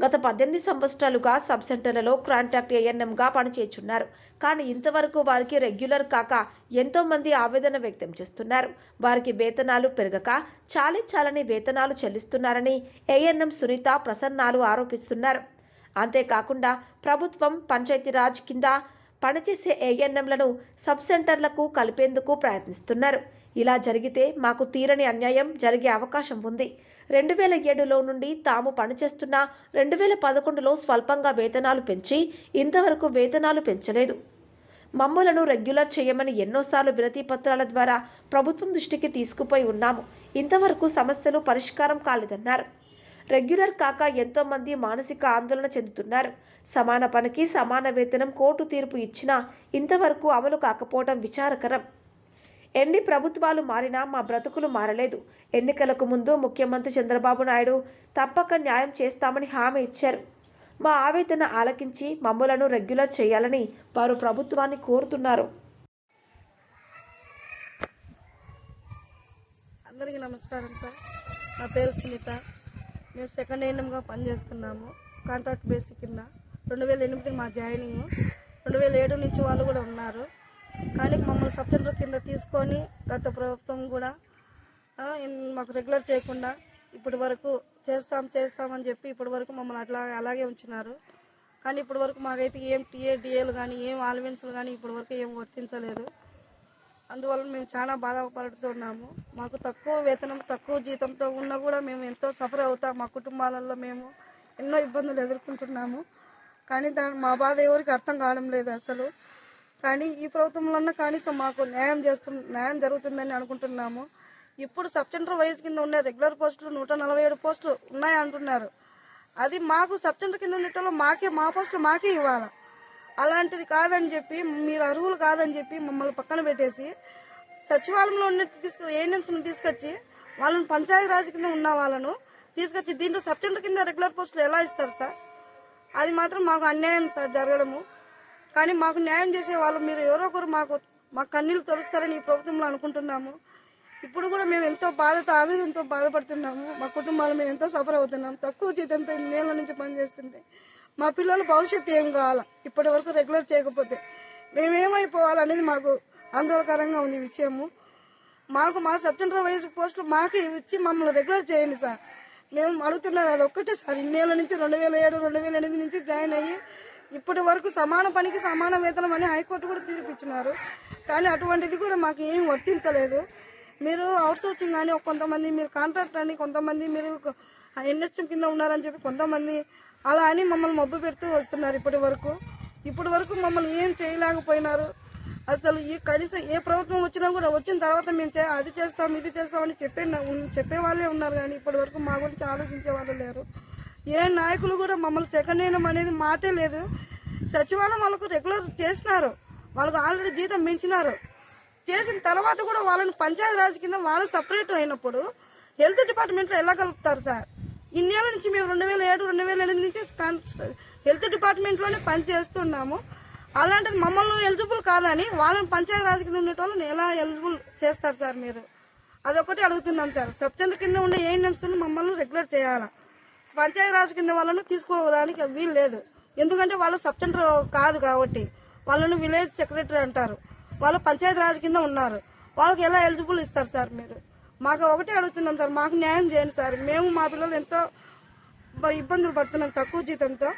గత 18 సంవత్సరాలుగా సబ్ సెంటర్లలో కాంట్రాక్ట్ ఏఎన్ఎంగా పనిచేస్తున్నారు. కానీ ఇంతవరకు వారికి రెగ్యులర్ కాక ఎంతో మంది ఆవేదన వ్యక్తం చేస్తున్నారు. వారికి వేతనాలు పెరగక చాలని వేతనాలు చెల్లిస్తున్నారని ఏఎన్ఎం సునీత ప్రసన్నాలు ఆరోపిస్తున్నారు. అంతేకాకుండా ప్రభుత్వం పంచాయతీరాజ్ కింద పనిచేసే ఏఎన్ఎంలను సబ్ సెంటర్లకు కలిపేందుకు ప్రయత్నిస్తున్నారు. ఇలా జరిగితే మాకు తీరని అన్యాయం జరిగే అవకాశం ఉంది. 2007లో నుండి తాము పనిచేస్తున్న 2011లో స్వల్పంగా వేతనాలు పెంచి ఇంతవరకు వేతనాలు పెంచలేదు. మమ్మలను రెగ్యులర్ చేయమని ఎన్నోసార్లు వినతి పత్రాల ద్వారా ప్రభుత్వం దృష్టికి తీసుకుపోయి ఉన్నాము. ఇంతవరకు సమస్యలు పరిష్కారం కాలేదన్నారు. రెగ్యులర్ కాక ఎంతో మంది మానసిక ఆందోళన చెందుతున్నారు. సమాన పనికి సమాన వేతనం కోర్టు తీర్పు ఇచ్చినా ఇంతవరకు అమలు కాకపోవడం విచారకరం. ఎన్ని ప్రభుత్వాలు మారినా మా బ్రతుకులు మారలేదు. ఎన్నికలకు ముందు ముఖ్యమంత్రి చంద్రబాబు నాయుడు తప్పక న్యాయం చేస్తామని హామీ ఇచ్చారు. మా ఆవేదన ఆలకించి మమ్మలను రెగ్యులర్ చేయాలని వారు ప్రభుత్వాన్ని కోరుతున్నారు. అందరికీ నమస్కారం సార్. నా పేరు సునీత. మేము సెకండ్ ఏఎన్ఎంగా పనిచేస్తున్నాము. కాంట్రాక్ట్ బేసిక్ కింద 2008 మా జాయినింగ్. 2007 నుంచి వాళ్ళు కూడా ఉన్నారు. కానీ మమ్మల్ని సబ్ సెంటర్ కింద తీసుకొని గత ప్రభుత్వం కూడా మాకు రెగ్యులర్ చేయకుండా ఇప్పటి వరకు చేస్తామని చెప్పి ఇప్పటి వరకు మమ్మల్ని అలాగే ఉంచినారు. కానీ ఇప్పటి వరకు మాకైతే ఏం టీఏలు కానీ ఏం ఆల్వెన్స్లు కానీ ఇప్పటి వరకు ఏం వర్తించలేదు. అందువల్ల మేము చాలా బాధపడుతున్నాము. మాకు తక్కువ వేతనం తక్కువ జీతంతో ఉన్నా కూడా మేము ఎంతో సఫర్ అవుతాం. మా కుటుంబాలలో మేము ఎన్నో ఇబ్బందులు ఎదుర్కొంటున్నాము. కానీ మా బాధ ఎవరికి అర్థం కావడం లేదు అసలు. కానీ ఈ ప్రభుత్వంలో కనీసం మాకు న్యాయం జరుగుతుందని అనుకుంటున్నాము. ఇప్పుడు సబ్ సెంటర్ వైజ్ కింద ఉండే రెగ్యులర్ పోస్టులు 147 పోస్టులు ఉన్నాయి అంటున్నారు. అది మాకు సబ్ సెంటర్ కింద ఉండేటోళ్ళు మా పోస్టులు మాకే ఇవ్వాలి. అలాంటిది కాదని చెప్పి మీరు అర్హులు కాదని చెప్పి మమ్మల్ని పక్కన పెట్టేసి సచివాలయంలో ఉన్న ఏఎన్ఎంస్ను తీసుకొచ్చి వాళ్ళని పంచాయతీ రాజ్ కింద ఉన్న వాళ్ళను తీసుకొచ్చి దీంట్లో సబ్ సెంటర్ కింద రెగ్యులర్ పోస్టులు ఎలా ఇస్తారు సార్? అది మాత్రం మాకు అన్యాయం సార్ జరగడము. కానీ మాకు న్యాయం చేసే వాళ్ళు మీరు ఎవరో ఒకరు మా కన్నీళ్లు తొలుస్తారని ఈ ప్రభుత్వంలో అనుకుంటున్నాము. ఇప్పుడు కూడా మేము ఎంతో ఆవేదనతో బాధపడుతున్నాము. మా కుటుంబాలు మేము ఎంతో సఫర్ అవుతున్నాము. తక్కువ జీతంతో ఇన్నేళ్ల నుంచి పనిచేస్తుంటే మా పిల్లల భవిష్యత్తు ఏం కావాలా? ఇప్పటి వరకు రెగ్యులర్ చేయకపోతే మేమేమైపోవాలనేది మాకు ఆందోళనకరంగా ఉంది విషయము. మా సబ్ సెంటర్ వైజ్ పోస్టులు మాకే ఇచ్చి మమ్మల్ని రెగ్యులర్ చేయండి సార్. మేము అడుగుతున్నది అది ఒక్కటే సార్. ఇన్నేళ్ల నుంచి 2007, 2008 నుంచి జాయిన్ అయ్యి ఇప్పటి వరకు సమాన పనికి సమాన వేతనం అని హైకోర్టు కూడా తీర్పిచ్చినారు. కానీ అటువంటిది కూడా మాకు ఏం వర్తించలేదు. మీరు అవుట్సోర్సింగ్ అని కొంతమంది, మీరు కాంట్రాక్ట్ అని కొంతమంది, మీరు ఎన్హెచ్ఎం కింద ఉన్నారని చెప్పి కొంతమంది అలా అని మమ్మల్ని మబ్బు పెడుతూ వస్తున్నారు. ఇప్పటి వరకు మమ్మల్ని ఏం చేయలేకపోయినారు. అసలు ఈ కనీసం ఏ ప్రభుత్వం వచ్చినా కూడా వచ్చిన తర్వాత మేము అది చేస్తాం ఇది చేస్తామని చెప్పే వాళ్ళే ఉన్నారు. కానీ ఇప్పటి వరకు మా గురించి ఆలోచించే వాళ్ళు లేరు. ఏ నాయకులు కూడా మమ్మల్ని సెకండ్ ఏఎన్ఎం అనేది మాటే లేదు. సచివాలయం వాళ్ళకు రెగ్యులర్ చేసినారు. వాళ్ళకు ఆల్రెడీ జీతం పెంచినారు. చేసిన తర్వాత కూడా వాళ్ళని పంచాయతీ రాజ్ కింద వాళ్ళు సపరేట్ అయినప్పుడు హెల్త్ డిపార్ట్మెంట్లో ఎలా కలుపుతారు సార్? ఇన్నేళ్ల నుంచి మేము 2007, 2008 నుంచి హెల్త్ డిపార్ట్మెంట్లోనే పనిచేస్తున్నాము. అలాంటిది మమ్మల్ని ఎలిజిబుల్ కాదని వాళ్ళని పంచాయతీ రాజ్ కింద ఉండేటోళ్ళని ఎలా ఎలిజిబుల్ చేస్తారు సార్? మీరు అదొకటి అడుగుతున్నాం సార్. సబ్ సెంటర్ కింద ఉండే ఏఎన్ఎంస్ మమ్మల్ని రెగ్యులర్ చేయాలా? పంచాయతీ రాజ్ కింద వాళ్ళను తీసుకోవడానికి వీలు లేదు. ఎందుకంటే వాళ్ళు సబ్ సెంటర్ కాదు కాబట్టి వాళ్ళను విలేజ్ సెక్రటరీ అంటారు. వాళ్ళు పంచాయతీ రాజ్ కింద ఉన్నారు. వాళ్ళకి ఎలా ఎలిజిబుల్ ఇస్తారు సార్? మీరు మాకు ఒకటే అడుగుతున్నాం సార్. మాకు న్యాయం చేయండి సార్. మేము మా పిల్లలు ఎంతో ఇబ్బందులు పడుతున్నాం తక్కువ జీతంతో.